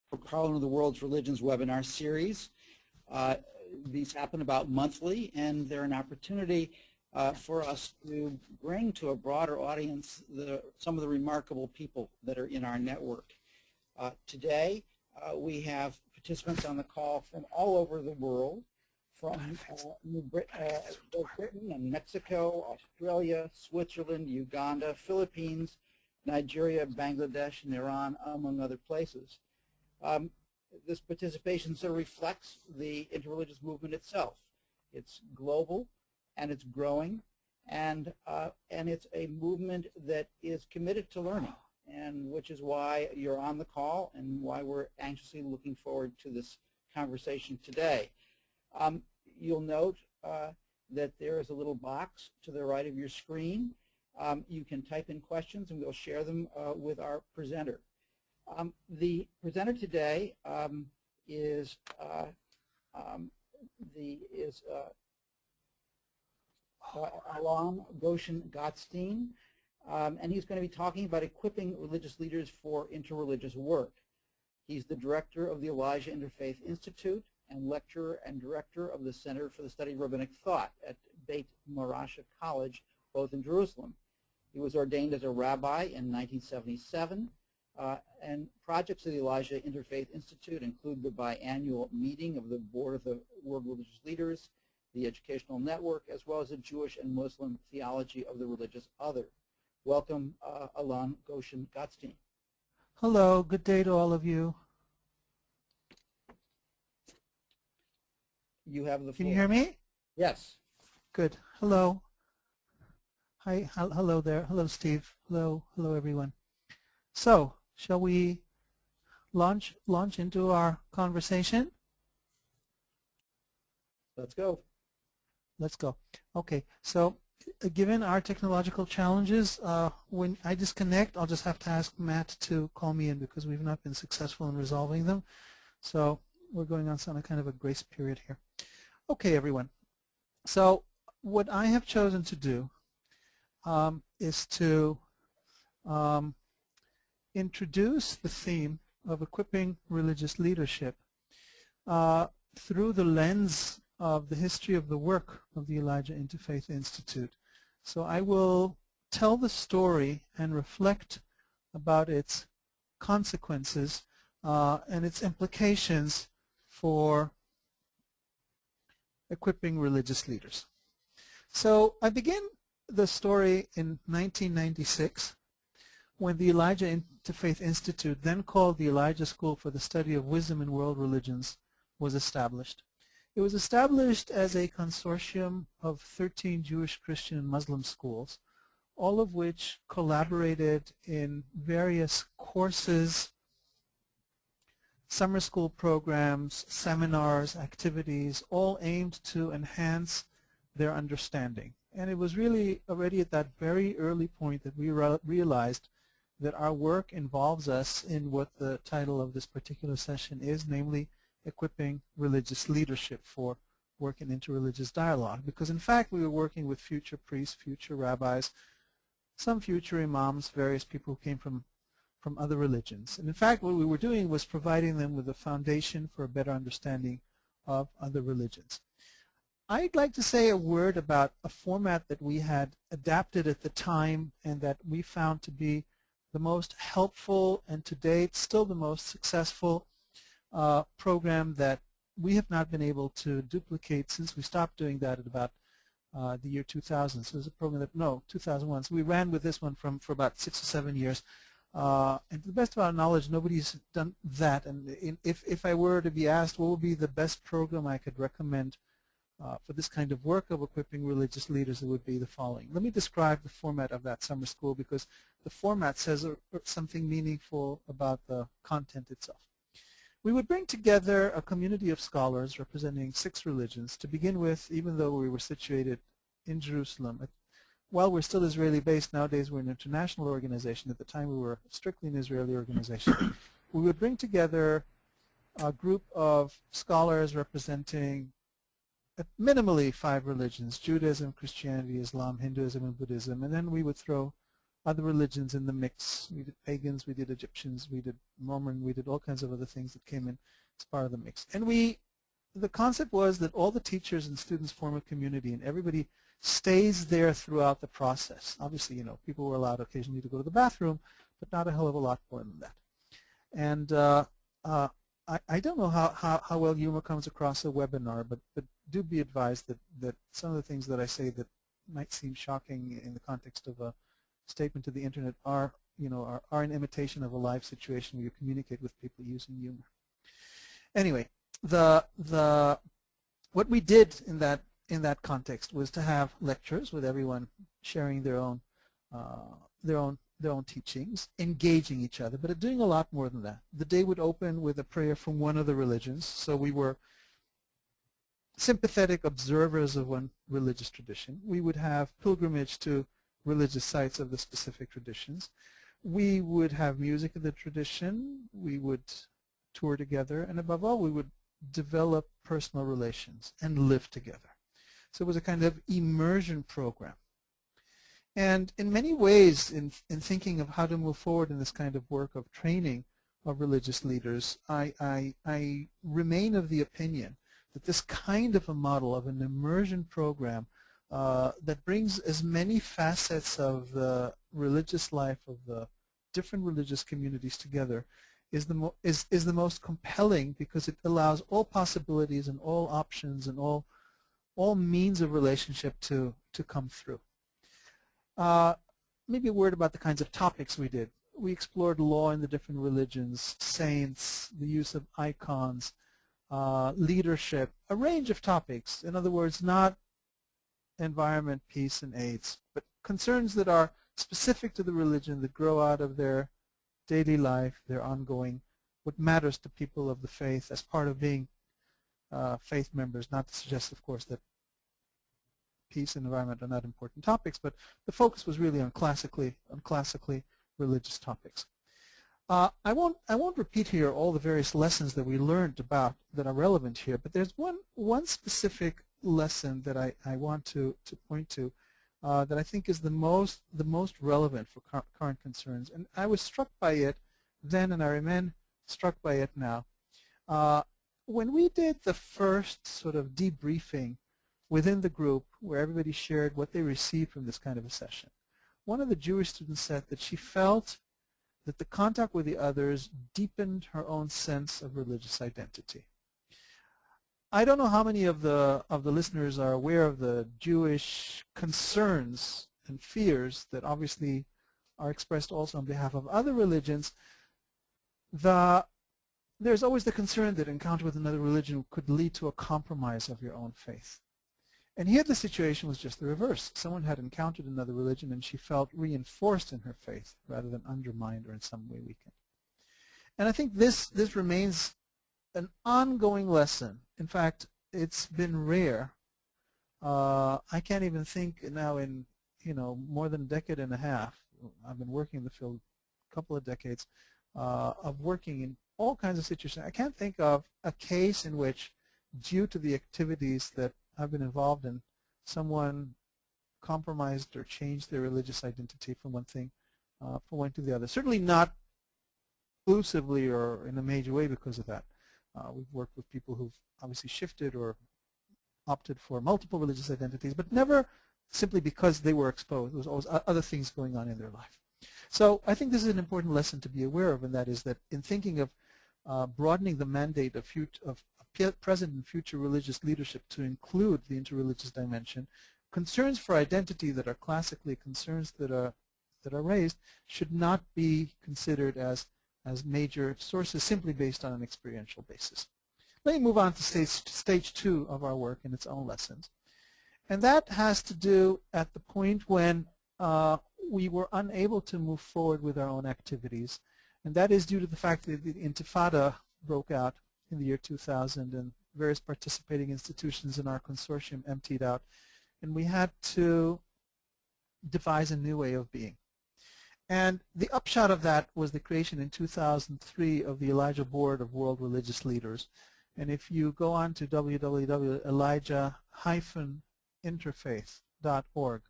for Parliament of the World's Religions webinar series. These happen about monthly, and they're an opportunity for us to bring to a broader audience some of the remarkable people that are in our network. Today, we have participants on the call from all over the world, from Britain and Mexico, Australia, Switzerland, Uganda, Philippines, Nigeria, Bangladesh, and Iran, among other places. This participation sort of reflects the interreligious movement itself. It's global, and it's growing, and it's a movement that is committed to learning, and which is why you're on the call and why we're anxiously looking forward to this conversation today. You'll note that there is a little box to the right of your screen. You can type in questions, and we'll share them with our presenter. The presenter today is Alon Goshen-Gottstein, and he's going to be talking about equipping religious leaders for interreligious work. He's the director of the Elijah Interfaith Institute and lecturer and director of the Center for the Study of Rabbinic Thought at Beit Morasha College, both in Jerusalem. He was ordained as a rabbi in 1977, and projects of the Elijah Interfaith Institute include the biannual meeting of the Board of the World Religious Leaders, the Educational Network, as well as the Jewish and Muslim Theology of the Religious Other. Welcome, Alon Goshen-Gottstein. Hello, good day to all of you. You have the floor. Can you hear me? Yes. Good. Hello. Hi. Hello there. Hello, Steve. Hello. Hello, everyone. So, shall we launch into our conversation? Let's go. Let's go. Okay. So, given our technological challenges, when I disconnect, I'll just have to ask Matt to call me in because we've not been successful in resolving them. So, we're going on some kind of a grace period here. Okay, everyone. So, what I have chosen to do is to introduce the theme of equipping religious leadership through the lens of the history of the work of the Elijah Interfaith Institute. So I will tell the story and reflect about its consequences and its implications for equipping religious leaders. So I begin the story in 1996 when the Elijah Interfaith Institute, then called the Elijah School for the Study of Wisdom in World Religions, was established. It was established as a consortium of 13 Jewish, Christian, and Muslim schools, all of which collaborated in various courses, summer school programs, seminars, activities, all aimed to enhance their understanding. And it was really already at that very early point that we realized that our work involves us in what the title of this particular session is, namely equipping religious leadership for work in interreligious dialogue. Because in fact we were working with future priests, future rabbis, some future imams, various people who came from other religions. And in fact what we were doing was providing them with a foundation for a better understanding of other religions. I'd like to say a word about a format that we had adapted at the time and that we found to be the most helpful and to date still the most successful program that we have not been able to duplicate since we stopped doing that at about the year 2000. So it was a program that, no, 2001. So we ran with this one for about 6 or 7 years. And to the best of our knowledge, nobody's done that. And if I were to be asked what would be the best program I could recommend for this kind of work of equipping religious leaders, it would be the following. Let me describe the format of that summer school because the format says something meaningful about the content itself. We would bring together a community of scholars representing 6 religions to begin with, even though we were situated in Jerusalem. While we're still Israeli-based, nowadays we're an international organization. At the time we were strictly an Israeli organization. We would bring together a group of scholars representing minimally 5 religions: Judaism, Christianity, Islam, Hinduism, and Buddhism. And then we would throw other religions in the mix. We did pagans, we did Egyptians, we did Mormon, we did all kinds of other things that came in as part of the mix. And the concept was that all the teachers and students form a community, and everybody stays there throughout the process. Obviously, you know, people were allowed occasionally to go to the bathroom, but not a hell of a lot more than that. And I don't know how well humor comes across a webinar, but do be advised that some of the things that I say that might seem shocking in the context of a statement to the internet are an imitation of a live situation where you communicate with people using humor. Anyway, what we did in that context was to have lectures with everyone sharing their own teachings, engaging each other, but doing a lot more than that. The day would open with a prayer from one of the religions, so we were sympathetic observers of one religious tradition. We would have pilgrimage to religious sites of the specific traditions. We would have music of the tradition. We would tour together, and above all, we would develop personal relations and live together. So it was a kind of immersion program. And in many ways, in thinking of how to move forward in this kind of work of training of religious leaders, I remain of the opinion that this kind of a model of an immersion program that brings as many facets of the religious life of the different religious communities together is the most compelling, because it allows all possibilities and all options and all means of relationship to come through. Maybe a word about the kinds of topics we did. We explored law in the different religions, saints, the use of icons, leadership, a range of topics. In other words, not environment, peace, and AIDS, but concerns that are specific to the religion, that grow out of their daily life, their ongoing, what matters to people of the faith as part of being faith members. Not to suggest, of course, that peace and environment are not important topics, but the focus was really on classically religious topics. I won't repeat here all the various lessons that we learned about that are relevant here, but there's one specific lesson that I want to point to that I think is the most relevant for current concerns, and I was struck by it then, and I remain struck by it now. When we did the first sort of debriefing within the group, where everybody shared what they received from this kind of a session, one of the Jewish students said that she felt that the contact with the others deepened her own sense of religious identity. I don't know how many of the listeners are aware of the Jewish concerns and fears that obviously are expressed also on behalf of other religions. There's always the concern that encounter with another religion could lead to a compromise of your own faith. And here the situation was just the reverse. Someone had encountered another religion and she felt reinforced in her faith rather than undermined or in some way weakened. And I think this remains an ongoing lesson. In fact, it's been rare. I can't even think now in more than a decade and a half. I've been working in the field a couple of decades of working in all kinds of situations. I can't think of a case in which, due to the activities that I've been involved in, someone compromised or changed their religious identity from one thing from one to the other. Certainly not exclusively or in a major way because of that. We've worked with people who've obviously shifted or opted for multiple religious identities, but never simply because they were exposed. There was always other things going on in their life. So I think this is an important lesson to be aware of, and that is that in thinking of broadening the mandate of present and future religious leadership to include the interreligious dimension, concerns for identity that are classically concerns that are raised should not be considered as major sources simply based on an experiential basis. Let me move on to stage 2 of our work and its own lessons. And that has to do at the point when we were unable to move forward with our own activities. And that is due to the fact that the Intifada broke out in the year 2000 and various participating institutions in our consortium emptied out. And we had to devise a new way of being. And the upshot of that was the creation in 2003 of the Elijah Board of World Religious Leaders. And if you go on to www.elijah-interfaith.org,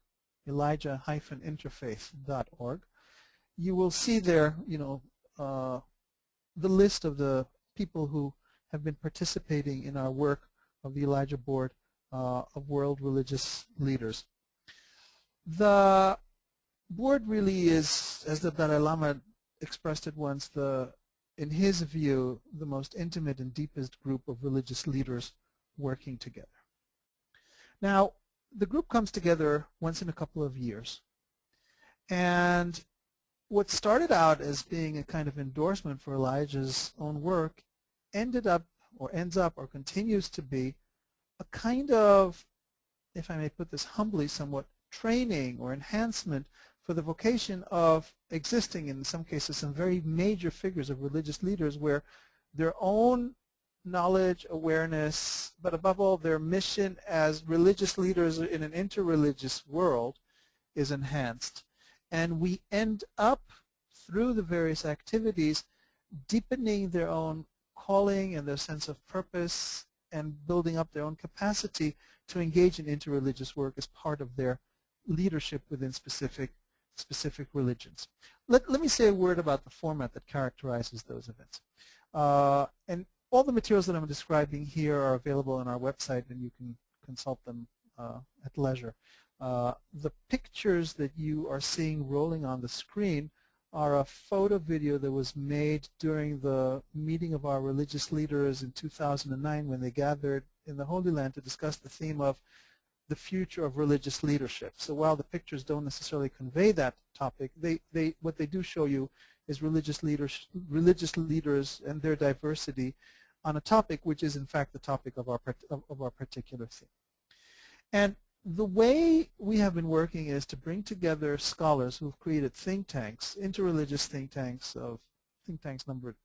elijah-interfaith.org, you will see there, the list of the people who have been participating in our work of the Elijah Board of World Religious Leaders. The board really is, as the Dalai Lama expressed it once, in his view, the most intimate and deepest group of religious leaders working together. Now, the group comes together once in a couple of years. And what started out as being a kind of endorsement for Elijah's own work ended up, or ends up, or continues to be a kind of, if I may put this humbly, somewhat training or enhancement for the vocation of existing, in some cases, some very major figures of religious leaders where their own knowledge, awareness, but above all their mission as religious leaders in an interreligious world is enhanced. And we end up, through the various activities, deepening their own calling and their sense of purpose and building up their own capacity to engage in interreligious work as part of their leadership within specific religions. Let me say a word about the format that characterizes those events. And all the materials that I'm describing here are available on our website, and you can consult them at leisure. The pictures that you are seeing rolling on the screen are a photo video that was made during the meeting of our religious leaders in 2009 when they gathered in the Holy Land to discuss the theme of the future of religious leadership. So while the pictures don't necessarily convey that topic, what they do show you is religious leaders and their diversity on a topic which is in fact the topic of our particular theme. And the way we have been working is to bring together scholars who've created think tanks, interreligious think tanks numbered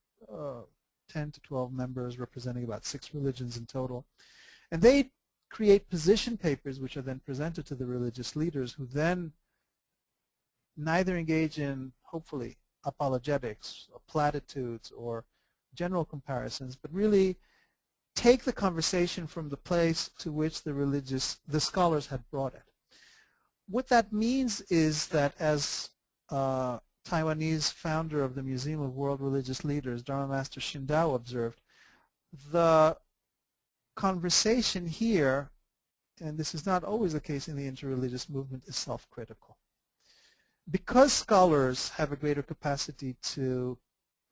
10 to 12 members representing about 6 religions in total. And they create position papers which are then presented to the religious leaders, who then neither engage in, hopefully, apologetics or platitudes or general comparisons, but really take the conversation from the place to which the scholars had brought it. What that means is that, as Taiwanese founder of the Museum of World Religious Leaders, Dharma Master Shindao, observed, the conversation here, and this is not always the case in the interreligious movement, is self-critical. Because scholars have a greater capacity to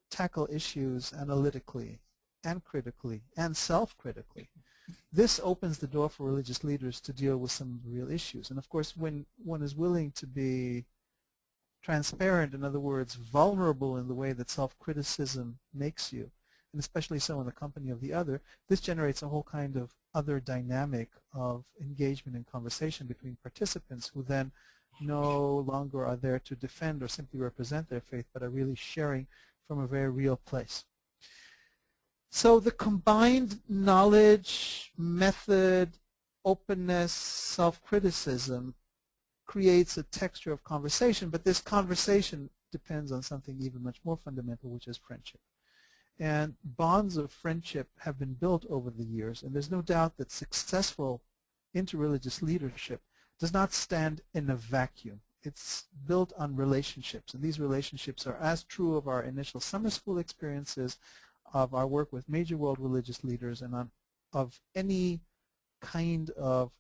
tackle issues analytically and critically and self-critically, this opens the door for religious leaders to deal with some real issues. And of course, when one is willing to be transparent, in other words, vulnerable in the way that self-criticism makes you, and especially so in the company of the other, this generates a whole kind of other dynamic of engagement and conversation between participants, who then no longer are there to defend or simply represent their faith, but are really sharing from a very real place. So the combined knowledge, method, openness, self-criticism creates a texture of conversation, but this conversation depends on something even much more fundamental, which is friendship. And bonds of friendship have been built over the years, and there's no doubt that successful interreligious leadership does not stand in a vacuum. It's built on relationships, and these relationships are as true of our initial summer school experiences, of our work with major world religious leaders, and of any kind of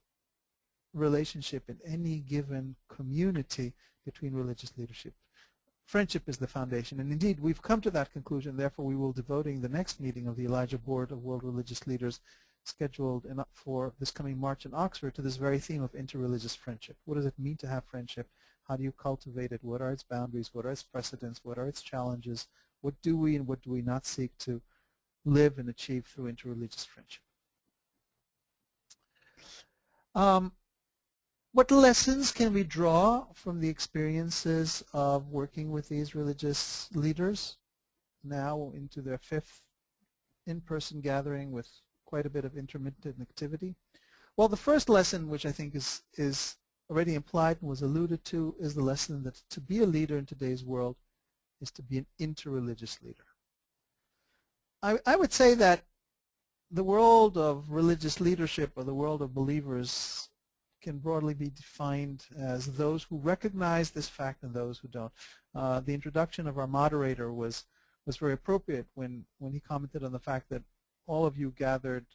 relationship in any given community between religious leadership. Friendship is the foundation, and indeed we've come to that conclusion. Therefore, we will be devoting the next meeting of the Elijah Board of World Religious Leaders, scheduled for this coming March in Oxford, to this very theme of interreligious friendship. What does it mean to have friendship? How do you cultivate it? What are its boundaries? What are its precedents? What are its challenges? What do we and what do we not seek to live and achieve through interreligious friendship? What lessons can we draw from the experiences of working with these religious leaders, now into their 5th in-person gathering with quite a bit of intermittent activity? Well, the first lesson, which I think is already implied and was alluded to, is the lesson that to be a leader in today's world is to be an interreligious leader. I would say that the world of religious leadership, or the world of believers, can broadly be defined as those who recognize this fact and those who don't. The introduction of our moderator was very appropriate when he commented on the fact that all of you gathered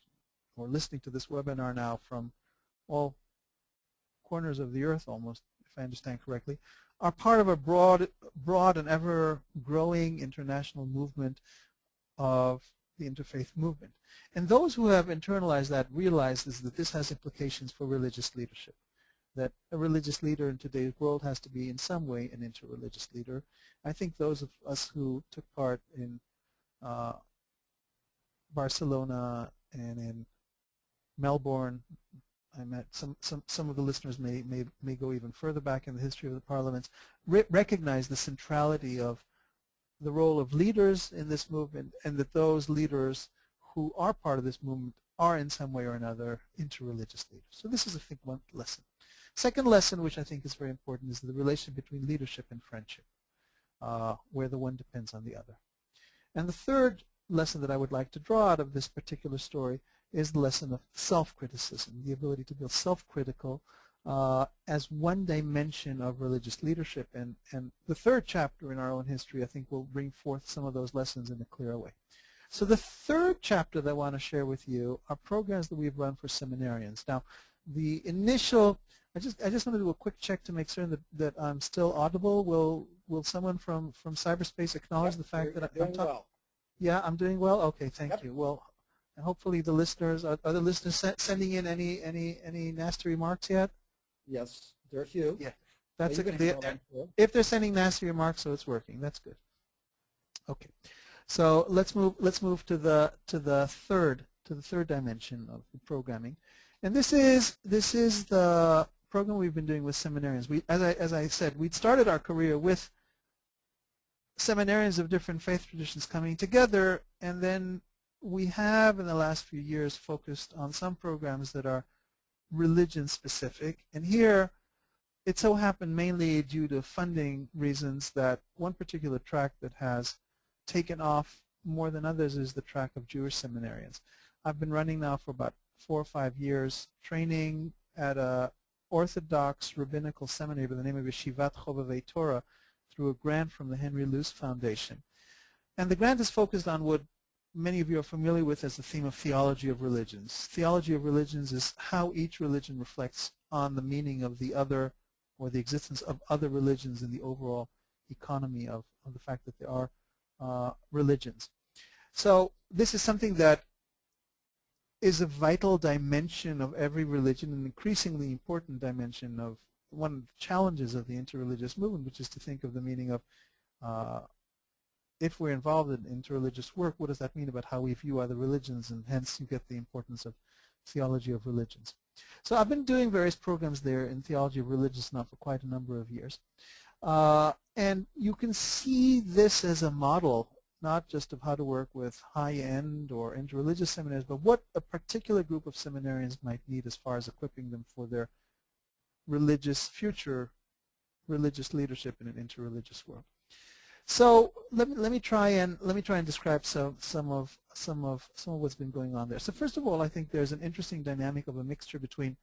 or listening to this webinar now from all corners of the earth almost, if I understand correctly, are part of a broad and ever-growing international movement of the interfaith movement. And those who have internalized that realize that this has implications for religious leadership, that a religious leader in today's world has to be in some way an interreligious leader. I think those of us who took part in Barcelona and in Melbourne, I met some of the listeners may go even further back in the history of the parliaments, recognize the centrality of the role of leaders in this movement, and that those leaders who are part of this movement are in some way or another interreligious leaders. So this is, I think, one lesson. Second lesson, which I think is very important, is the relation between leadership and friendship, where the one depends on the other. And the third lesson that I would like to draw out of this particular story is the lesson of self-criticism, the ability to be self-critical as one dimension of religious leadership. And the third chapter in our own history, I think, will bring forth some of those lessons in a clearer way. So the third chapter that I want to share with you are programs that we've run for seminarians. Now, the initial, I just want to do a quick check to make certain that I'm still audible. Will someone from cyberspace acknowledge the fact that I'm talking? Well. Yeah, I'm doing well? Okay, thank you. Well, and hopefully the listeners, are the listeners sending in any nasty remarks yet? Yes, there are a few. Yeah, that's if they're sending nasty remarks, so it's working. That's good. Okay, so let's move to the third dimension of the programming, and this is the program we've been doing with seminarians. As I said, we started our career with seminarians of different faith traditions coming together, and then we have in the last few years focused on some programs that are religion specific, and here it so happened mainly due to funding reasons that one particular track that has taken off more than others is the track of Jewish seminarians. I've been running now for about 4 or 5 years, training at a Orthodox rabbinical seminary by the name of Yeshivat Chovevei Torah through a grant from the Henry Luce Foundation. And the grant is focused on what many of you are familiar with as the theme of theology of religions. Theology of religions is how each religion reflects on the meaning of the other, or the existence of other religions in the overall economy of the fact that there are religions. So this is something that is a vital dimension of every religion, an increasingly important dimension of one of the challenges of the interreligious movement, which is to think of the meaning of if we're involved in interreligious work, what does that mean about how we view other religions, and hence you get the importance of theology of religions. So I've been doing various programs there in theology of religions now for quite a number of years. And you can see this as a model, not just of how to work with high-end or interreligious seminaries, but what a particular group of seminarians might need as far as equipping them for their future religious leadership in an interreligious world. So let me try and describe some of what's been going on there. So first of all, I think there's an interesting dynamic of a mixture between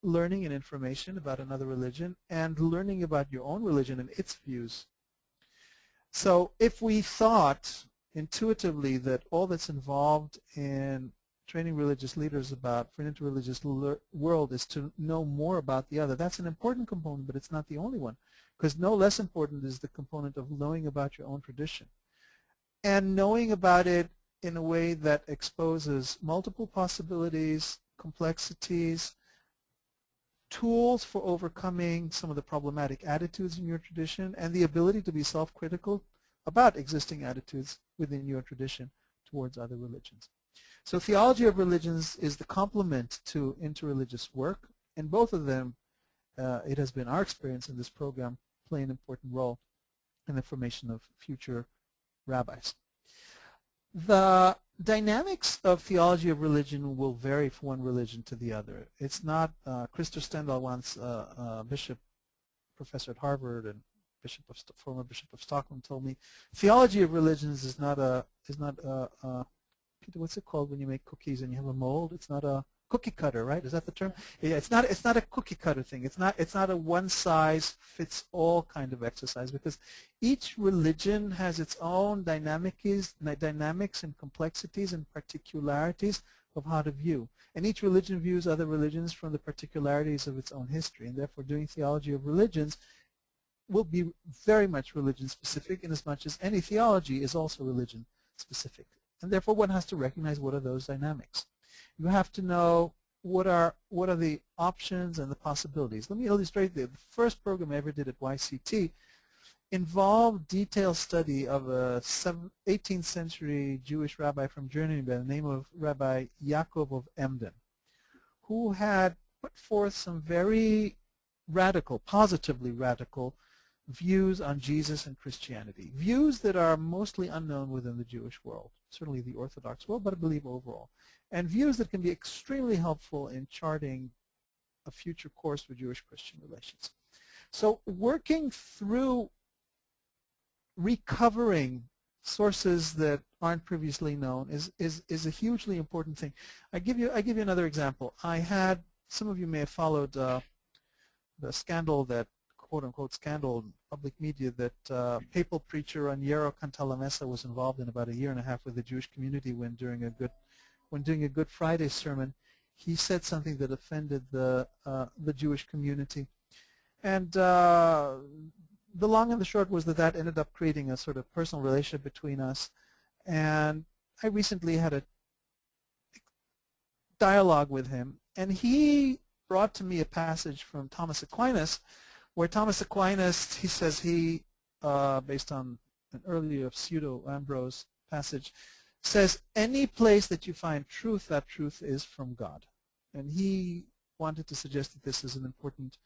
learning and information about another religion and learning about your own religion and its views. So if we thought intuitively that all that's involved in training religious leaders for an interreligious world is to know more about the other, that's an important component, but it's not the only one. Because no less important is the component of knowing about your own tradition. And knowing about it in a way that exposes multiple possibilities, complexities, tools for overcoming some of the problematic attitudes in your tradition, and the ability to be self-critical about existing attitudes within your tradition towards other religions. So theology of religions is the complement to interreligious work, and both of them, it has been our experience in this program, play an important role in the formation of future rabbis. The dynamics of theology of religion will vary from one religion to the other. It's not, Christopher Stendhal once, bishop, professor at Harvard and former bishop of Stockholm, told me, theology of religions is not Peter, what's it called when you make cookies and you have a mold? It's not a cookie cutter, right? Is that the term? Yeah, it's not a cookie cutter thing. It's not a one size fits all kind of exercise, because each religion has its own dynamics and complexities and particularities of how to view. And each religion views other religions from the particularities of its own history, and therefore doing theology of religions will be very much religion specific, in as much as any theology is also religion specific. And therefore one has to recognize what are those dynamics. You have to know what are the options and the possibilities. Let me illustrate the first program I ever did at YCT involved detailed study of a 18th century Jewish rabbi from Germany by the name of Rabbi Yaakov of Emden, who had put forth some very radical, positively radical views on Jesus and Christianity, views that are mostly unknown within the Jewish world, certainly the Orthodox world, but I believe overall, and views that can be extremely helpful in charting a future course for Jewish-Christian relations. So working through recovering sources that aren't previously known is a hugely important thing. I give you another example. Some of you may have followed the scandal, that quote-unquote scandal in public media, that papal preacher Aniero Cantalamessa was involved in about a year and a half with the Jewish community when doing a Good Friday sermon. He said something that offended the Jewish community, and the long and the short was that ended up creating a sort of personal relationship between us. And I recently had a dialogue with him, and he brought to me a passage from Thomas Aquinas, where Thomas Aquinas, he says based on an earlier Pseudo-Ambrose passage, says any place that you find truth, that truth is from God. And he wanted to suggest that this is an important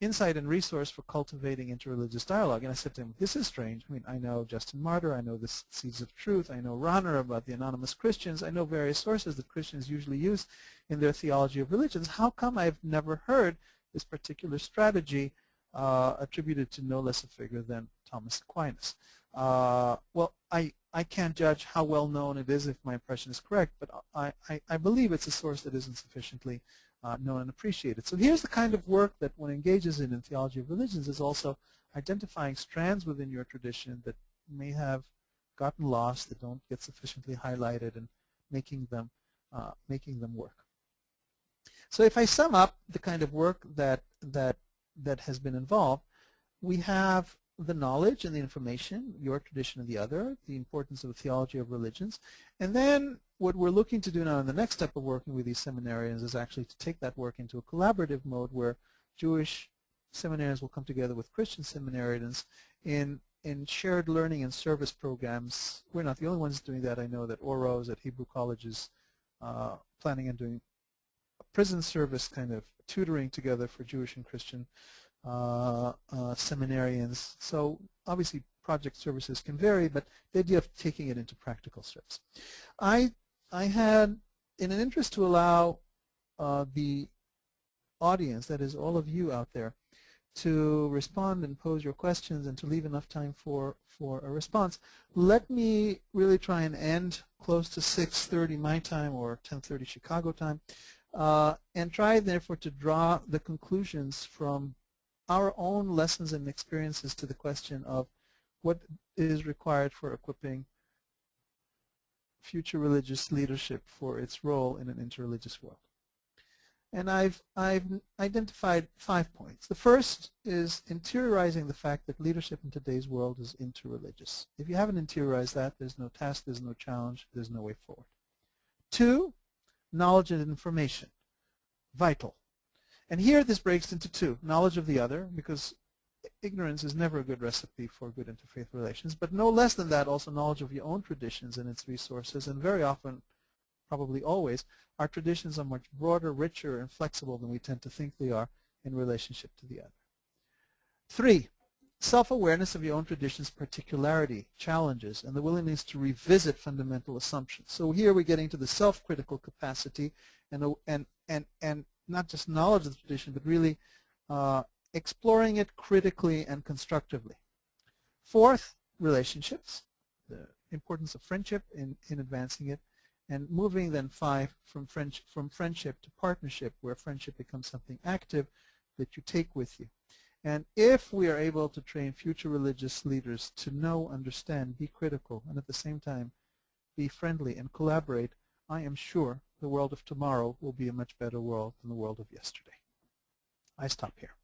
insight and resource for cultivating interreligious dialogue. And I said to him, this is strange. I mean, I know Justin Martyr, I know the Seeds of Truth, I know Rahner about the anonymous Christians, I know various sources that Christians usually use in their theology of religions. How come I've never heard this particular strategy attributed to no less a figure than Thomas Aquinas? Well, I can't judge how well known it is if my impression is correct, but I believe it's a source that isn't sufficiently known and appreciated. So here's the kind of work that one engages in theology of religions, is also identifying strands within your tradition that may have gotten lost, that don't get sufficiently highlighted, and making them work. So if I sum up the kind of work that has been involved, we have the knowledge and the information, your tradition and the other, the importance of the theology of religions, and then what we're looking to do now in the next step of working with these seminarians is actually to take that work into a collaborative mode where Jewish seminarians will come together with Christian seminarians in shared learning and service programs. We're not the only ones doing that. I know that Oros at Hebrew College is planning on doing a prison service kind of tutoring together for Jewish and Christian seminarians. So obviously project services can vary, but the idea of taking it into practical steps. I had, in an interest to allow the audience, that is all of you out there, to respond and pose your questions and to leave enough time for a response, let me really try and end close to 6:30 my time or 10:30 Chicago time, and try therefore to draw the conclusions from our own lessons and experiences to the question of what is required for equipping future religious leadership for its role in an interreligious world. And I've identified 5 points. The first is interiorizing the fact that leadership in today's world is interreligious. If you haven't interiorized that, there's no task, there's no challenge, there's no way forward. 2, knowledge and information, vital. And here this breaks into 2, knowledge of the other, because ignorance is never a good recipe for good interfaith relations, but no less than that, also knowledge of your own traditions and its resources, and very often, probably always, our traditions are much broader, richer, and flexible than we tend to think they are in relationship to the other. 3, self-awareness of your own tradition's particularity, challenges, and the willingness to revisit fundamental assumptions. So here we're getting to the self-critical capacity and not just knowledge of the tradition, but really exploring it critically and constructively. 4th, relationships, the importance of friendship in advancing it. and moving then 5 from friendship to partnership, where friendship becomes something active that you take with you. And if we are able to train future religious leaders to know, understand, be critical, and at the same time be friendly and collaborate, I am sure the world of tomorrow will be a much better world than the world of yesterday. I stop here.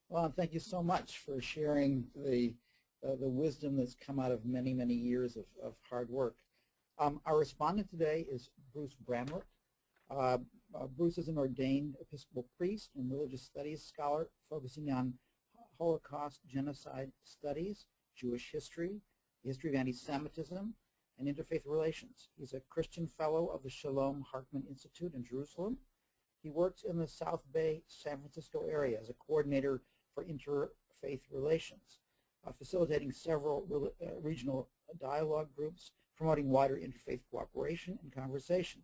Well, thank you so much for sharing the wisdom that's come out of many, many years of hard work. Our respondent today is Bruce Bramlett. Bruce is an ordained Episcopal priest and religious studies scholar focusing on Holocaust genocide studies, Jewish history, the history of anti-Semitism, and interfaith relations. He's a Christian Fellow of the Shalom Hartman Institute in Jerusalem. He works in the South Bay, San Francisco area as a coordinator for interfaith relations, facilitating several regional dialogue groups, promoting wider interfaith cooperation and conversation.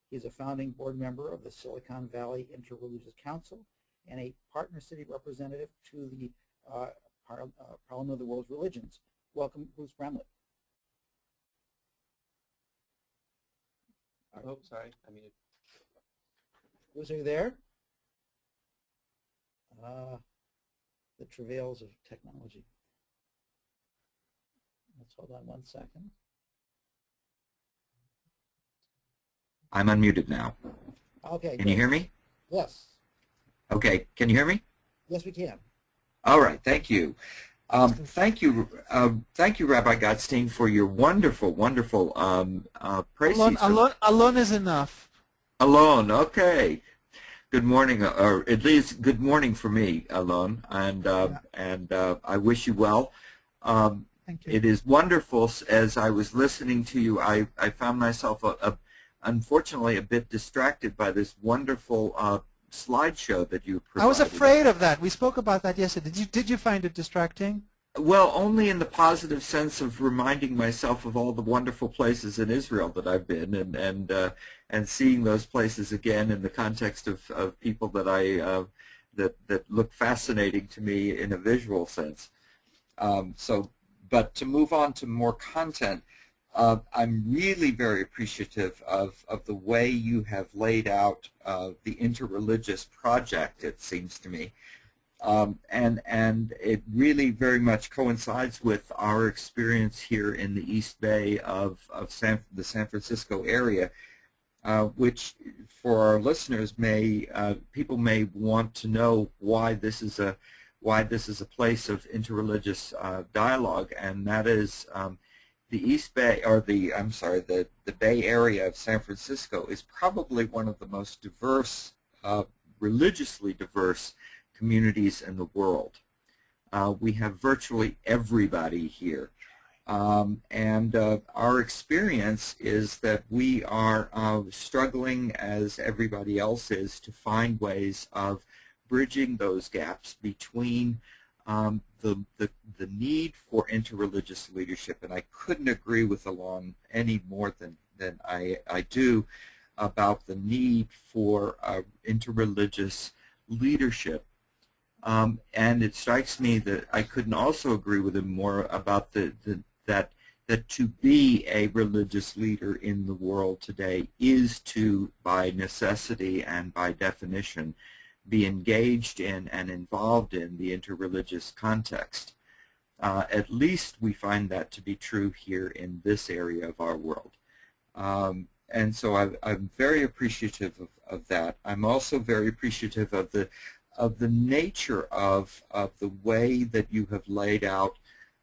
He is a founding board member of the Silicon Valley Interreligious Council and a partner city representative to the Parliament of the World's Religions. Welcome, Bruce Bramlett. Oh, sorry. I mean, Bruce, are you there? The travails of technology. Let's hold on 1 second. I'm unmuted now. Okay. Can you hear me? Yes. Okay. Can you hear me? Yes, we can. All right. Thank you. Thank you, Rabbi Gottstein, for your wonderful, wonderful praise. Alon is enough. Alon, okay. Good morning, or at least good morning for me, Alon, and I wish you well. Thank you. It is wonderful. As I was listening to you, I found myself unfortunately a bit distracted by this wonderful slideshow that you provided. I was afraid of that. We spoke about that yesterday. Did you find it distracting? Well, only in the positive sense of reminding myself of all the wonderful places in Israel that I've been, and seeing those places again in the context of people that that look fascinating to me in a visual sense. But to move on to more content, I'm really very appreciative of the way you have laid out the Interreligious project, it seems to me. And it really very much coincides with our experience here in the East Bay of the San Francisco area, which for our listeners people may want to know why this is a place of interreligious dialogue, and that is the East Bay, or the Bay Area of San Francisco is probably one of the most diverse, religiously diverse communities in the world. We have virtually everybody here. And our experience is that we are struggling, as everybody else is, to find ways of bridging those gaps between the need for interreligious leadership. And I couldn't agree with Alon any more than I do about the need for interreligious leadership. And it strikes me that I couldn't also agree with him more about that to be a religious leader in the world today is to, by necessity and by definition, be engaged in and involved in the interreligious context. At least we find that to be true here in this area of our world. And so I'm very appreciative of that. I'm also very appreciative of the nature of the way that you have laid out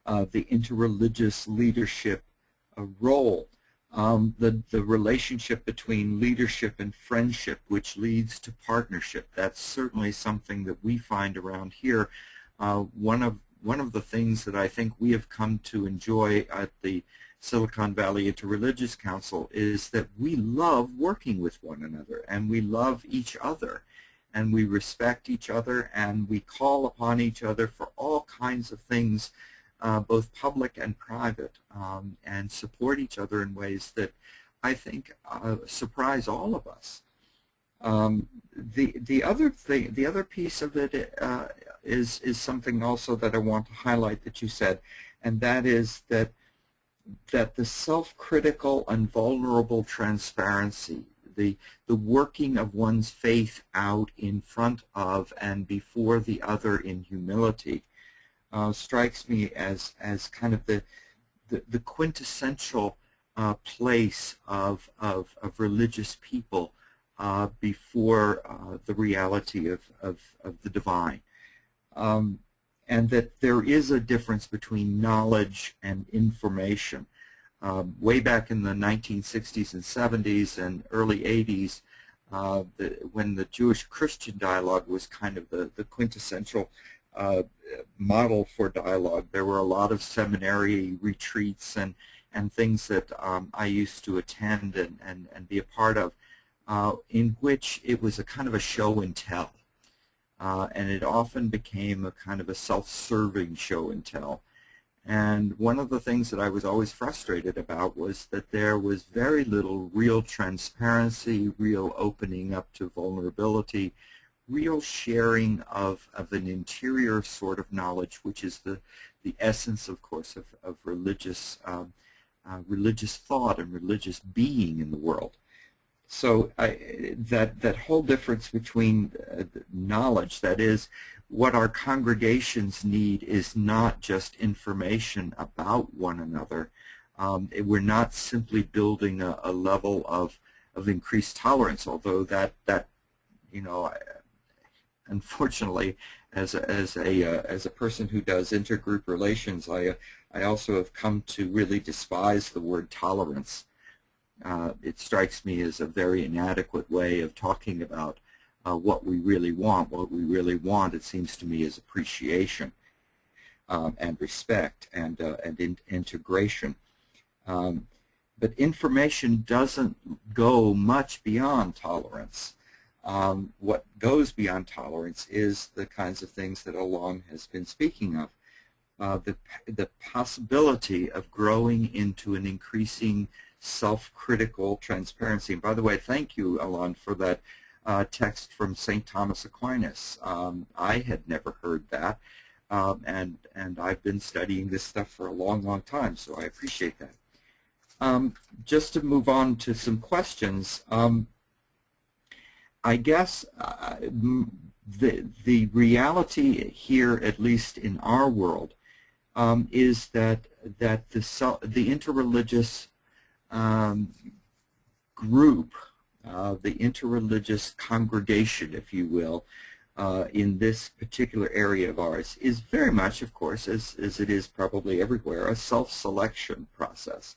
the interreligious leadership role, the relationship between leadership and friendship, which leads to partnership. That's certainly something that we find around here. One of the things that I think we have come to enjoy at the Silicon Valley Interreligious Council is that we love working with one another, and we love each other, and we respect each other, and we call upon each other for all kinds of things, both public and private, and support each other in ways that I think surprise all of us. The other piece of it is something also that I want to highlight that you said, and that is that that the self-critical and vulnerable transparency, the working of one's faith out in front of and before the other in humility, strikes me as kind of the quintessential place of religious people before the reality of the divine. And that there is a difference between knowledge and information. Way back in the 1960s and 70s and early 80s, when the Jewish-Christian dialogue was kind of the quintessential model for dialogue, there were a lot of seminary retreats and things that I used to attend and be a part of, in which it was a kind of a show and tell. And it often became a kind of a self-serving show and tell. And one of the things that I was always frustrated about was that there was very little real transparency, real opening up to vulnerability, real sharing of an interior sort of knowledge, which is the essence, of course, of religious thought and religious being in the world. So that whole difference between knowledge, that is, what our congregations need is not just information about one another. We're not simply building a level of increased tolerance, although that you know, unfortunately, as a person who does intergroup relations, I also have come to really despise the word tolerance. It strikes me as a very inadequate way of talking about what we really want. What we really want, it seems to me, is appreciation and respect and integration. But information doesn't go much beyond tolerance. What goes beyond tolerance is the kinds of things that Alon has been speaking of. The possibility of growing into an increasing self-critical transparency. And by the way, thank you, Alon, for that text from St. Thomas Aquinas. I had never heard that, and I've been studying this stuff for a long, long time, so I appreciate that. Just to move on to some questions, I guess the reality here, at least in our world, is that the interreligious group, the interreligious congregation, if you will, in this particular area of ours is very much, of course, as it is probably everywhere, a self-selection process.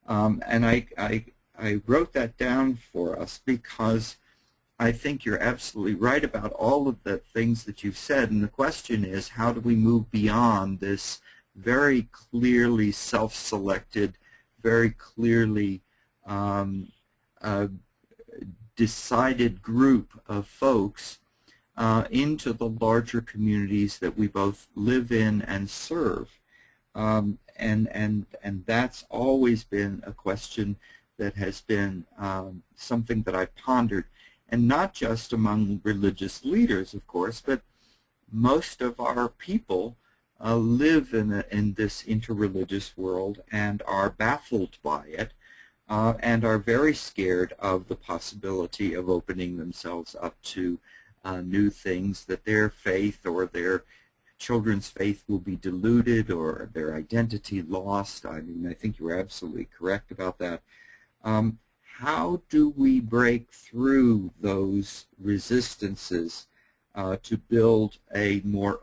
And I wrote that down for us because I think you're absolutely right about all of the things that you've said, and the question is, how do we move beyond this very clearly self-selected, very clearly decided group of folks into the larger communities that we both live in and serve. And that's always been a question that has been something that I've pondered, and not just among religious leaders, of course, but most of our people live in this interreligious world and are baffled by it and are very scared of the possibility of opening themselves up to new things, that their faith or their children's faith will be diluted or their identity lost. I mean, I think you're absolutely correct about that. How do we break through those resistances to build a more...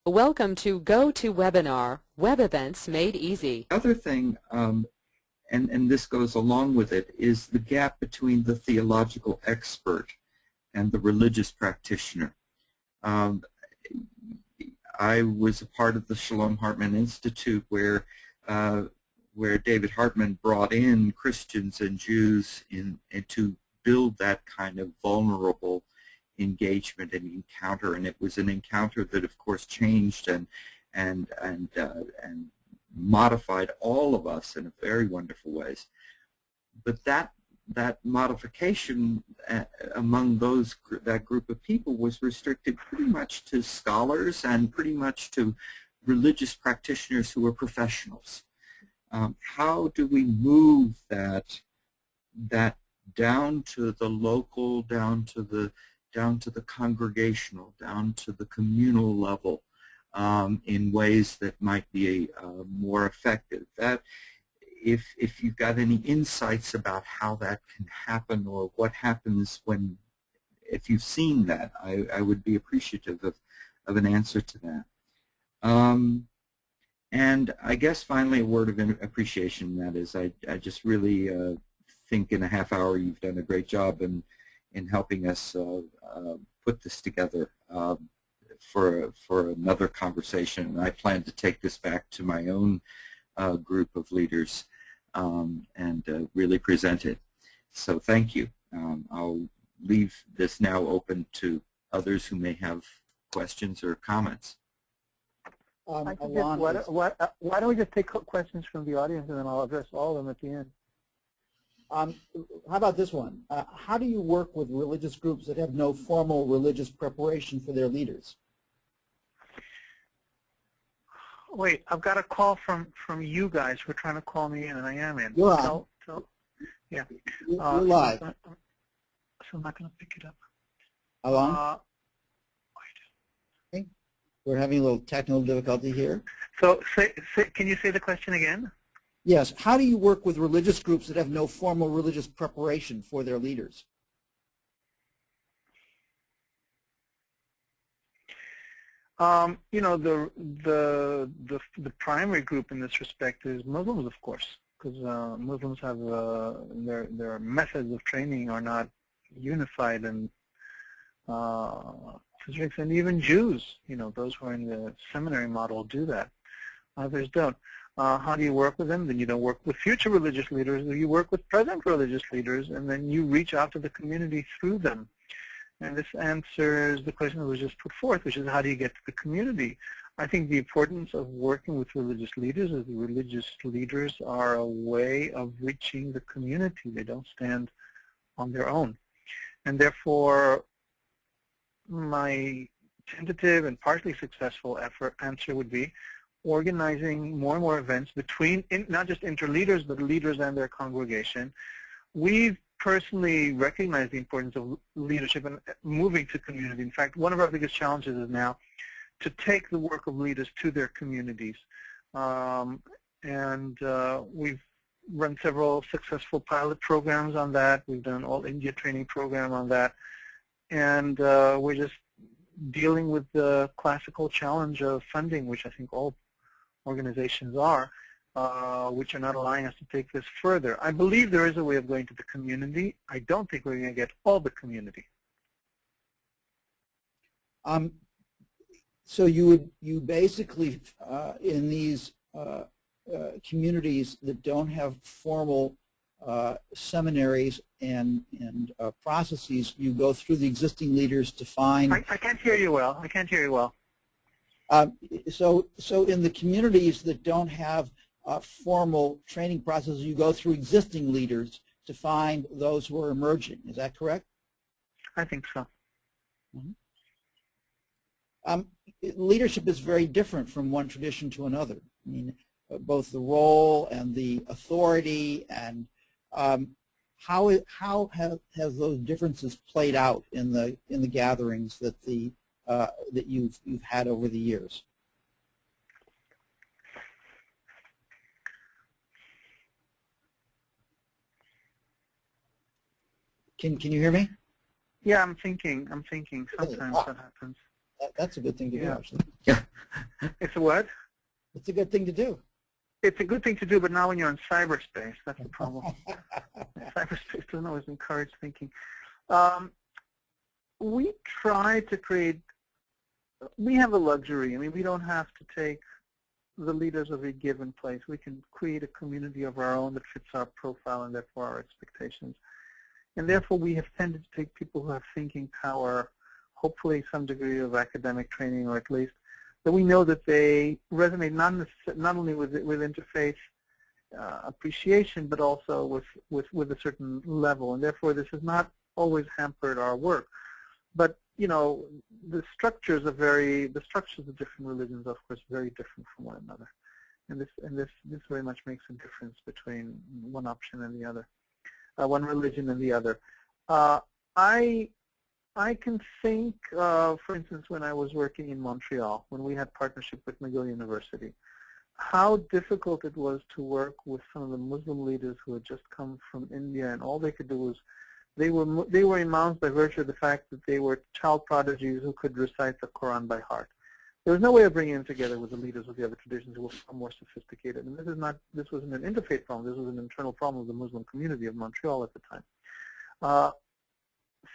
Welcome to GoToWebinar, web events made easy. The other thing, and this goes along with it, is the gap between the theological expert and the religious practitioner. I was a part of the Shalom Hartman Institute where David Hartman brought in Christians and Jews to build that kind of vulnerable engagement and encounter, and it was an encounter that, of course, changed and modified all of us in very wonderful ways. But that modification among that group of people was restricted pretty much to scholars and pretty much to religious practitioners who are professionals. How do we move that down to the local, down to the congregational, down to the communal level in ways that might be more effective? That if you've got any insights about how that can happen or what happens when, if you've seen that, I would be appreciative of an answer to that. And I guess finally a word of appreciation, that is, I just really think in a half hour you've done a great job in helping us put this together for another conversation. And I plan to take this back to my own group of leaders and really present it. So thank you. I'll leave this now open to others who may have questions or comments. Why don't we just take questions from the audience, and then I'll address all of them at the end. How about this one? How do you work with religious groups that have no formal religious preparation for their leaders? Wait, I've got a call from you guys who are trying to call me in, and I am in. You're on. Yeah. You're live. So I'm not going to pick it up. Alon? Okay. We're having a little technical difficulty here. So can you say the question again? Yes. How do you work with religious groups that have no formal religious preparation for their leaders? You know, the primary group in this respect is Muslims, of course, because Muslims have their methods of training are not unified, and even Jews, you know, those who are in the seminary model do that. Others don't. How do you work with them? Then you don't work with future religious leaders. You work with present religious leaders, and then you reach out to the community through them. And this answers the question that was just put forth, which is how do you get to the community? I think the importance of working with religious leaders is the religious leaders are a way of reaching the community. They don't stand on their own. And therefore, my tentative and partially successful answer would be organizing more and more events between, not just interleaders, but leaders and their congregation. We've personally recognize the importance of leadership and moving to community. In fact, one of our biggest challenges is now to take the work of leaders to their communities. We've run several successful pilot programs on that. We've done an All India training program on that. And we're just dealing with the classical challenge of funding, which I think all organizations are, which are not allowing us to take this further. I believe there is a way of going to the community. I don't think we're going to get all the community. So you basically, in these communities that don't have formal seminaries and processes, you go through the existing leaders to find... I can't hear you well. I can't hear you well. So in the communities that don't have formal training processes, you go through existing leaders to find those who are emerging. Is that correct? I think so. Mm-hmm. Leadership is very different from one tradition to another. I mean, both the role and the authority, and how have those differences played out in the gatherings that that you've had over the years? Can you hear me? Yeah, I'm thinking. Sometimes that happens. That's a good thing to do, actually. Yeah. It's a what? It's a good thing to do. It's a good thing to do, but not when you're in cyberspace. That's the problem. Cyberspace doesn't always encourage thinking. We try to create, we have a luxury. I mean, we don't have to take the leaders of a given place. We can create a community of our own that fits our profile and therefore our expectations. And therefore, we have tended to take people who have thinking power, hopefully some degree of academic training, or at least that we know that they resonate not only with interfaith appreciation, but also with a certain level. And therefore, this has not always hampered our work. But the structures of different religions, of course, very different from one another, and this very much makes a difference between one option and the other, one religion and the other. I can think, for instance, when I was working in Montreal, when we had partnership with McGill University, how difficult it was to work with some of the Muslim leaders who had just come from India, and all they could do was they were imams by virtue of the fact that they were child prodigies who could recite the Quran by heart. There was no way of bringing them together with the leaders of the other traditions who were far more sophisticated. And this wasn't an interfaith problem. This was an internal problem of the Muslim community of Montreal at the time.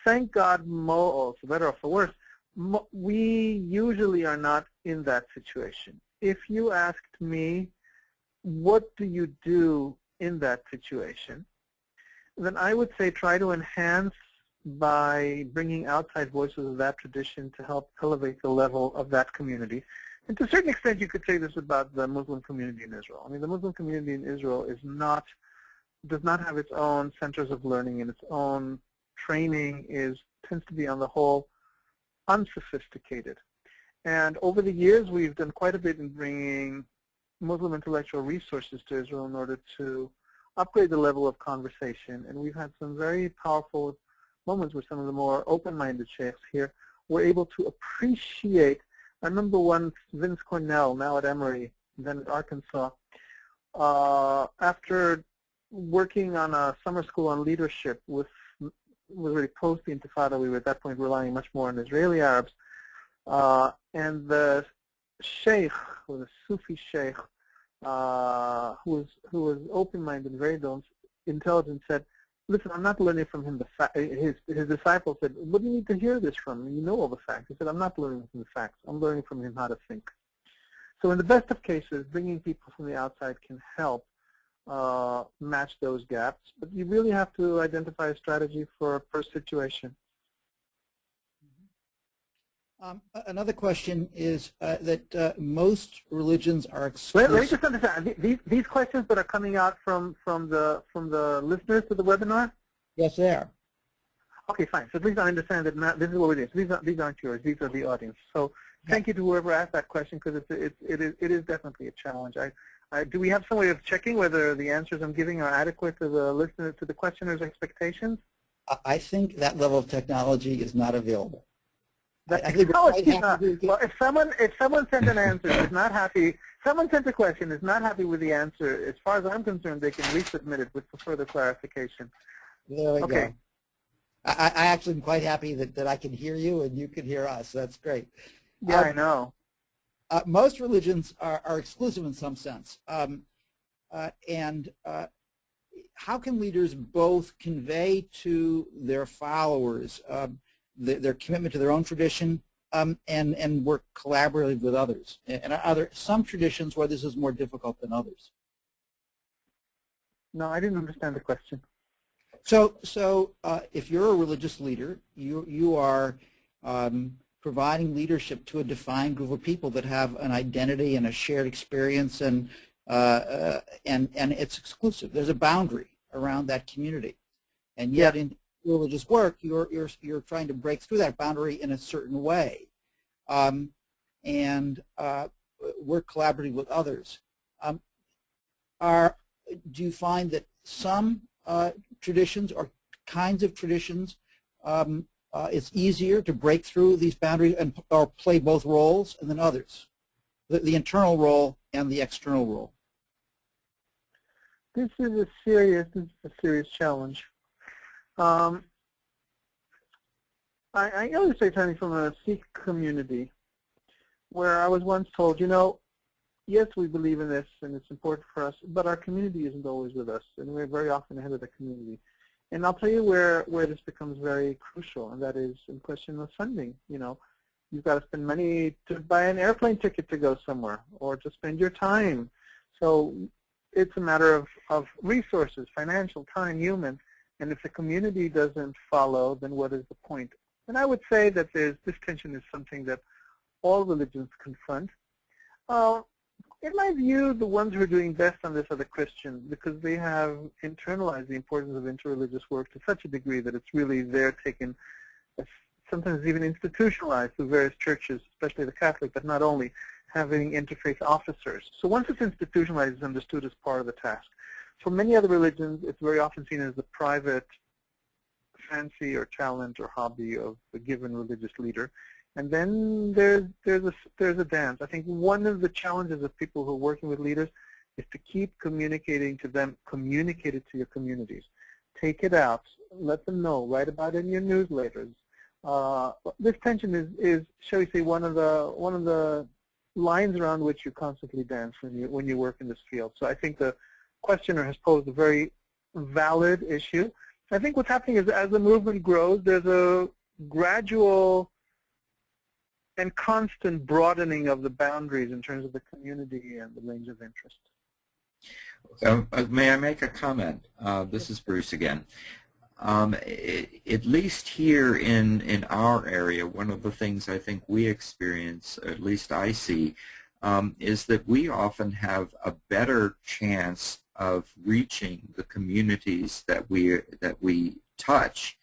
Thank God, for better or for worse, we usually are not in that situation. If you asked me, what do you do in that situation, then I would say try to enhance by bringing outside voices of that tradition to help elevate the level of that community. And to a certain extent, you could say this about the Muslim community in Israel. I mean, the Muslim community in Israel does not have its own centers of learning, and its own training tends to be, on the whole, unsophisticated. And over the years, we've done quite a bit in bringing Muslim intellectual resources to Israel in order to upgrade the level of conversation. And we've had some very powerful moments where some of the more open-minded sheikhs here were able to appreciate. I remember once Vince Cornell, now at Emory, then at Arkansas, after working on a summer school on leadership was really post the Intifada. We were at that point relying much more on Israeli Arabs. And the sheikh, or the Sufi sheikh, who was open-minded and very intelligent, said, listen, I'm not learning from him the facts. His disciple said, what do you need to hear this from? You know all the facts. He said, I'm not learning from the facts. I'm learning from him how to think. So in the best of cases, bringing people from the outside can help match those gaps. But you really have to identify a strategy for per situation. Another question is that most religions are exclusive. Let me just understand. These questions that are coming out from the listeners to the webinar? Yes, they are. Okay, fine. So please understand that this is what we're doing. So these aren't yours. These are the audience. So thank you to whoever asked that question, because it is definitely a challenge. Do we have some way of checking whether the answers I'm giving are adequate to the listener, to the questioner's expectations? I think that level of technology is not available. I think well, if someone sent an answer, is not happy. Someone sent a question, is not happy with the answer. As far as I'm concerned, they can resubmit it with further clarification. There we go. I actually am quite happy that I can hear you and you can hear us. That's great. Yeah, I know. Most religions are exclusive in some sense. How can leaders both convey to their followers their commitment to their own tradition and work collaboratively with others? And are there some traditions where this is more difficult than others? No, I didn't understand the question. So if you're a religious leader, you are providing leadership to a defined group of people that have an identity and a shared experience, and it's exclusive. There's a boundary around that community, and yet in religious work, you're trying to break through that boundary in a certain way, and work collaboratively with others. Do you find that some traditions or kinds of traditions it's easier to break through these boundaries or play both roles, and then others, the internal role and the external role? This is a serious challenge. I illustrate something from a Sikh community where I was once told, yes, we believe in this and it's important for us, but our community isn't always with us, and we're very often ahead of the community. And I'll tell you where this becomes very crucial, and that is in question of funding. You've got to spend money to buy an airplane ticket to go somewhere, or to spend your time. So it's a matter of resources, financial, time, human. And if the community doesn't follow, then what is the point? And I would say that this tension is something that all religions confront. In my view, the ones who are doing best on this are the Christians, because they have internalized the importance of interreligious work to such a degree that it's really they're taken sometimes even institutionalized through various churches, especially the Catholic, but not only, having interfaith officers. So once it's institutionalized, it's understood as part of the task. For many other religions, it's very often seen as the private fancy or talent or hobby of the given religious leader. And then there's a dance. I think one of the challenges of people who are working with leaders is to keep communicating to them, communicate it to your communities. Take it out, let them know, write about it in your newsletters. This tension is, shall we say, one of the lines around which you constantly dance when you work in this field. So I think the questioner has posed a very valid issue. I think what's happening is as the movement grows, there's a gradual and constant broadening of the boundaries in terms of the community and the range of interest. May I make a comment? This is Bruce again. At least here in our area, one of the things I think we experience, at least I see, is that we often have a better chance of reaching the communities that we touch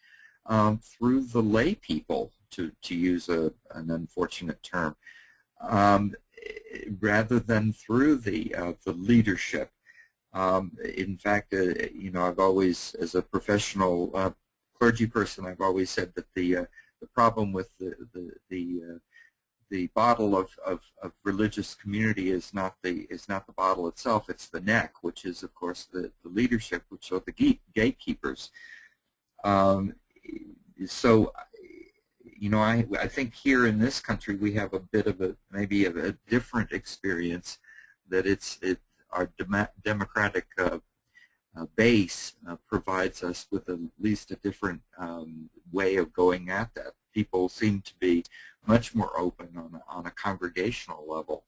through the lay people, to use an unfortunate term, rather than through the leadership. In fact, I've always, as a professional clergy person, I've always said that the problem with the bottle of religious community is not the bottle itself; it's the neck, which is, of course, the leadership, which are the gatekeepers. So, I think here in this country we have a bit of maybe a different experience, that our democratic base provides us with at least a different way of going at that. People seem to be much more open on a congregational level,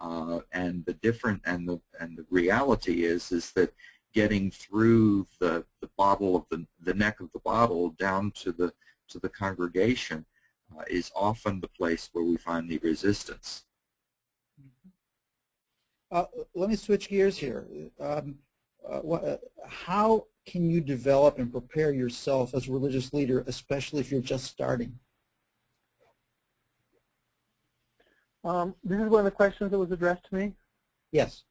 and the reality is that getting through the bottle of the neck of the bottle down to the congregation is often the place where we find the resistance. Let me switch gears here. How can you develop and prepare yourself as a religious leader, especially if you're just starting? This is one of the questions that was addressed to me. Yes.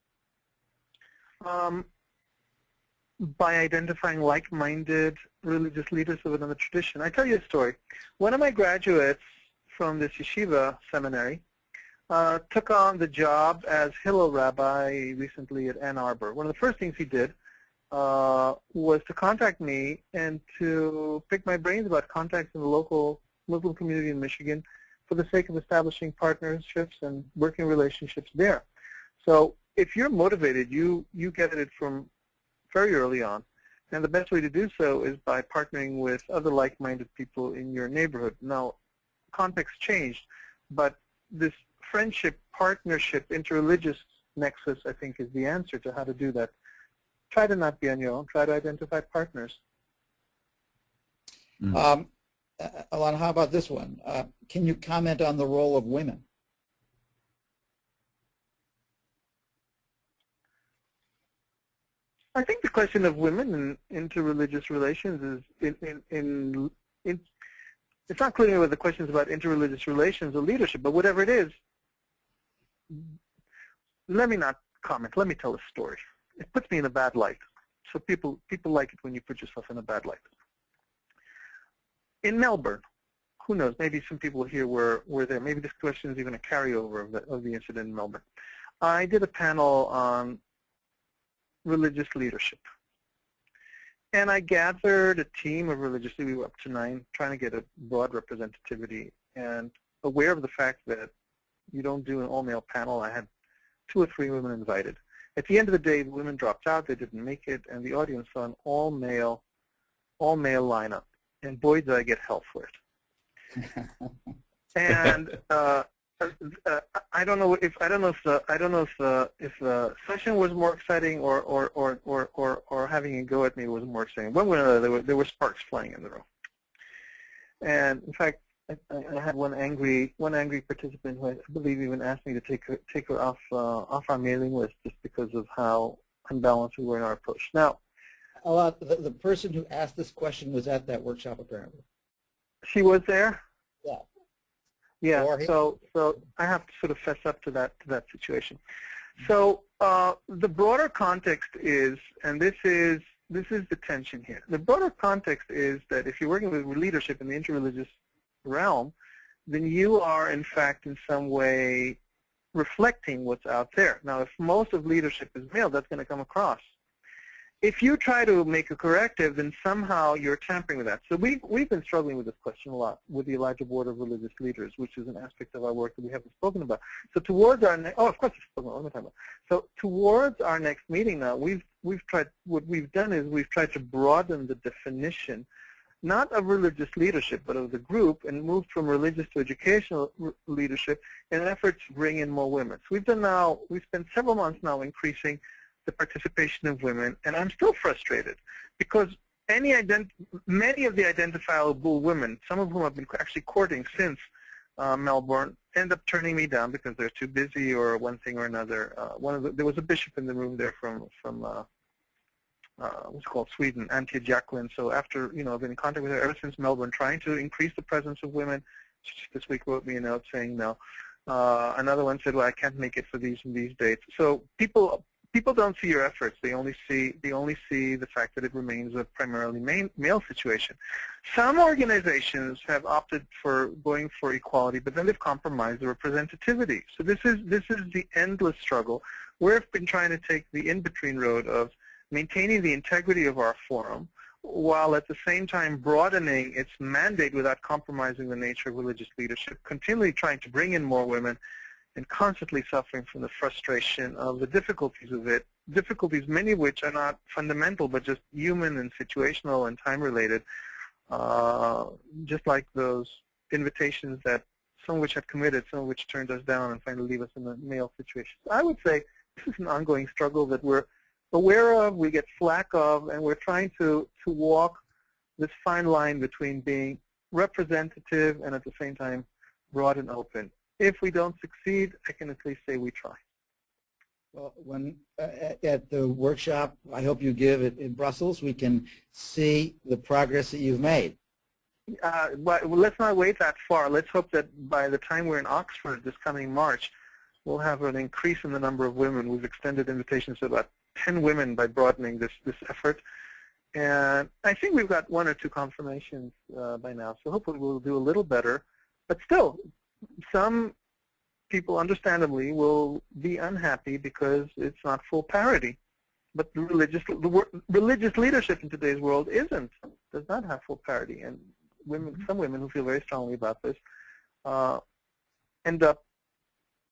By identifying like-minded religious leaders of another tradition. I tell you a story. One of my graduates from this yeshiva seminary took on the job as Hillel rabbi recently at Ann Arbor. One of the first things he did was to contact me and to pick my brains about contacts in the local Muslim community in Michigan for the sake of establishing partnerships and working relationships there. So if you're motivated, you get it from very early on. And the best way to do so is by partnering with other like-minded people in your neighborhood. Now, context changed, but this friendship, partnership, interreligious nexus, I think, is the answer to how to do that. Try to not be on your own. Try to identify partners. Alon, how about this one? Can you comment on the role of women? I think the question of women in interreligious relations is it's not clear whether the question is about interreligious relations or leadership, but whatever it is, let me not comment. Let me tell a story. It puts me in a bad light. So people like it when you put yourself in a bad light. In Melbourne, who knows, maybe some people here were there. Maybe this question is even a carryover of the incident in Melbourne. I did a panel on religious leadership. And I gathered a team of religious leaders, we were up to 9, trying to get a broad representativity, and aware of the fact that you don't do an all-male panel. I had 2 or 3 women invited. At the end of the day, the women dropped out, they didn't make it, and the audience saw an all-male lineup. And boy, did I get hell for it. And I don't know if the session was more exciting or having a go at me was more exciting. One way or another, there were sparks flying in the room. And in fact, I had one angry participant who I believe even asked me to take her off our mailing list just because of how unbalanced we were in our approach. Now, the person who asked this question was at that workshop, apparently. She was there? Yeah. Yeah. Or he- So I have to sort of fess up to that situation. So the broader context is, and this is the tension here. The broader context is that if you're working with leadership in the interreligious realm, then you are, in fact, in some way reflecting what's out there. Now, if most of leadership is male, that's going to come across. If you try to make a corrective, then somehow you're tampering with that. So we've been struggling with this question a lot with the Elijah Board of Religious Leaders, which is an aspect of our work that we haven't spoken about. So towards our next, of course, what am I talking about? So towards our next meeting now, we've tried, what we've done is we've tried to broaden the definition, not of religious leadership, but of the group, and moved from religious to educational leadership in an effort to bring in more women. So we've spent several months now increasing the participation of women, and I'm still frustrated because many of the identifiable women, some of whom I've been actually courting since Melbourne, end up turning me down because they're too busy or one thing or another. There was a bishop in the room there from what's called Sweden, Antje Jacqueline. So after, I've been in contact with her ever since Melbourne, trying to increase the presence of women. She just this week wrote me a note saying no. Another one said, well, I can't make it for these and these dates. So people don't see your efforts. They only see the fact that it remains a primarily male situation. Some organizations have opted for going for equality, but then they've compromised the representativity. So this is the endless struggle. We've been trying to take the in-between road of maintaining the integrity of our forum, while at the same time broadening its mandate without compromising the nature of religious leadership, continually trying to bring in more women, and constantly suffering from the frustration of the difficulties of it, difficulties many of which are not fundamental but just human and situational and time-related, just like those invitations that some of which have committed, some of which turned us down and finally leave us in a male situation. So I would say this is an ongoing struggle that we're aware of, we get flack of, and we're trying to walk this fine line between being representative and at the same time broad and open. If we don't succeed, I can at least say we try. Well, when at the workshop I hope you give in Brussels, we can see the progress that you've made. But let's not wait that far. Let's hope that by the time we're in Oxford this coming March, we'll have an increase in the number of women. We've extended invitations to about 10 women by broadening this effort. And I think we've got 1 or 2 confirmations by now. So hopefully we'll do a little better. But still, some people understandably will be unhappy because it's not full parity. But the religious leadership in today's world does not have full parity. And some women who feel very strongly about this end up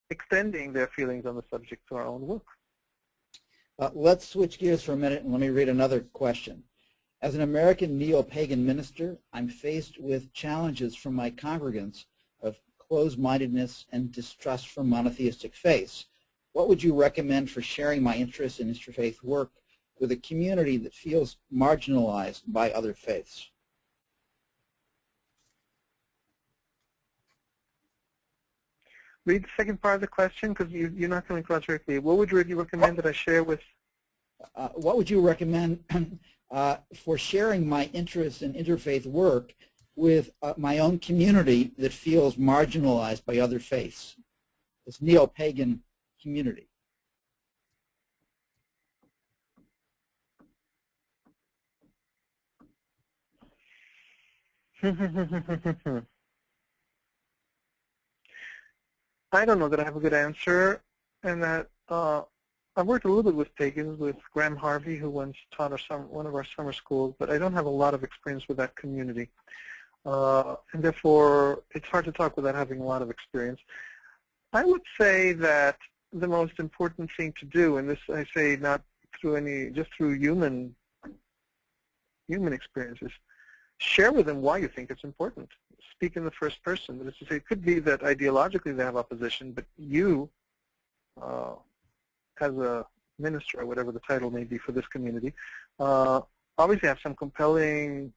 extending their feelings on the subject to our own work. Let's switch gears for a minute and let me read another question. As an American neo-pagan minister, I'm faced with challenges from my congregants of closed-mindedness and distrust from monotheistic faiths. What would you recommend for sharing my interest in interfaith work with a community that feels marginalized by other faiths? Read the second part of the question because you're not coming across very clearly. What would you recommend that I share with? What would you recommend for sharing my interest in interfaith work with my own community that feels marginalized by other faiths, this neo-pagan community? I don't know that I have a good answer, and that I've worked a little bit with pagans, with Graham Harvey, who once taught one of our summer schools, but I don't have a lot of experience with that community. And therefore, it's hard to talk without having a lot of experience. I would say that the most important thing to do, and this I say not through just through human experiences, share with them why you think it's important. Speak in the first person. That is to say, it could be that ideologically they have opposition, but you, as a minister or whatever the title may be for this community, obviously have some compelling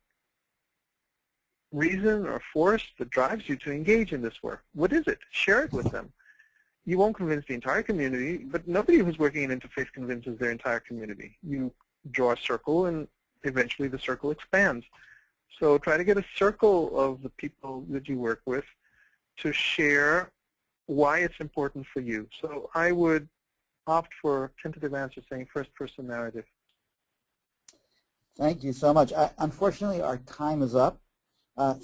reason or force that drives you to engage in this work. What is it? Share it with them. You won't convince the entire community, but nobody who's working in interfaith convinces their entire community. You draw a circle, and eventually the circle expands. So try to get a circle of the people that you work with to share why it's important for you. So I would opt for a tentative answer saying first-person narrative. Thank you so much. Unfortunately, our time is up.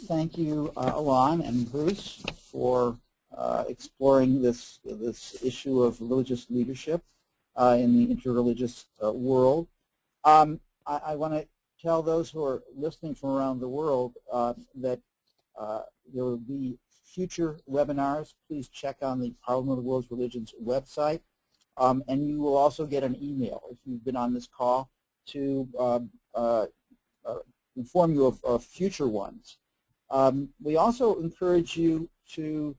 Thank you, Alon and Bruce, for exploring this issue of religious leadership in the interreligious world. I want to tell those who are listening from around the world that there will be future webinars. Please check on the Parliament of the World's Religions website. And you will also get an email if you've been on this call to inform you of future ones. We also encourage you to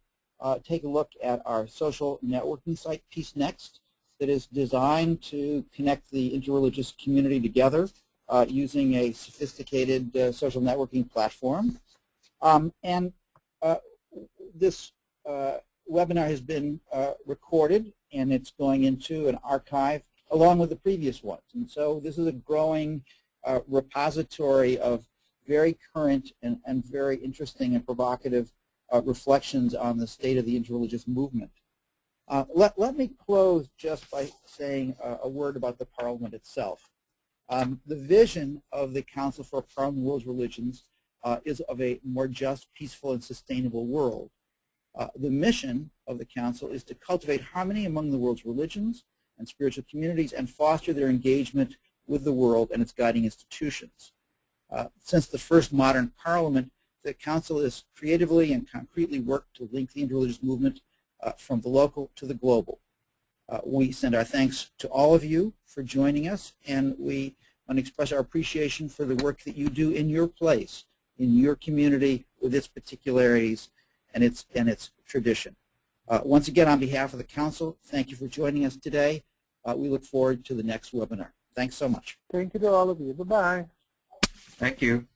take a look at our social networking site, Peace Next, that is designed to connect the interreligious community together using a sophisticated social networking platform. This webinar has been recorded, and it's going into an archive along with the previous ones. And so this is a growing repository of very current and very interesting and provocative reflections on the state of the interreligious movement. Let me close just by saying a word about the Parliament itself. The vision of the Council for Parliament of the World's Religions is of a more just, peaceful, and sustainable world. The mission of the Council is to cultivate harmony among the world's religions and spiritual communities and foster their engagement with the world and its guiding institutions. Since the first modern Parliament, the Council has creatively and concretely worked to link the interreligious movement from the local to the global. We send our thanks to all of you for joining us, and we want to express our appreciation for the work that you do in your place, in your community, with its particularities and its tradition. Once again, on behalf of the Council, thank you for joining us today. We look forward to the next webinar. Thanks so much. Thank you to all of you. Bye-bye. Thank you.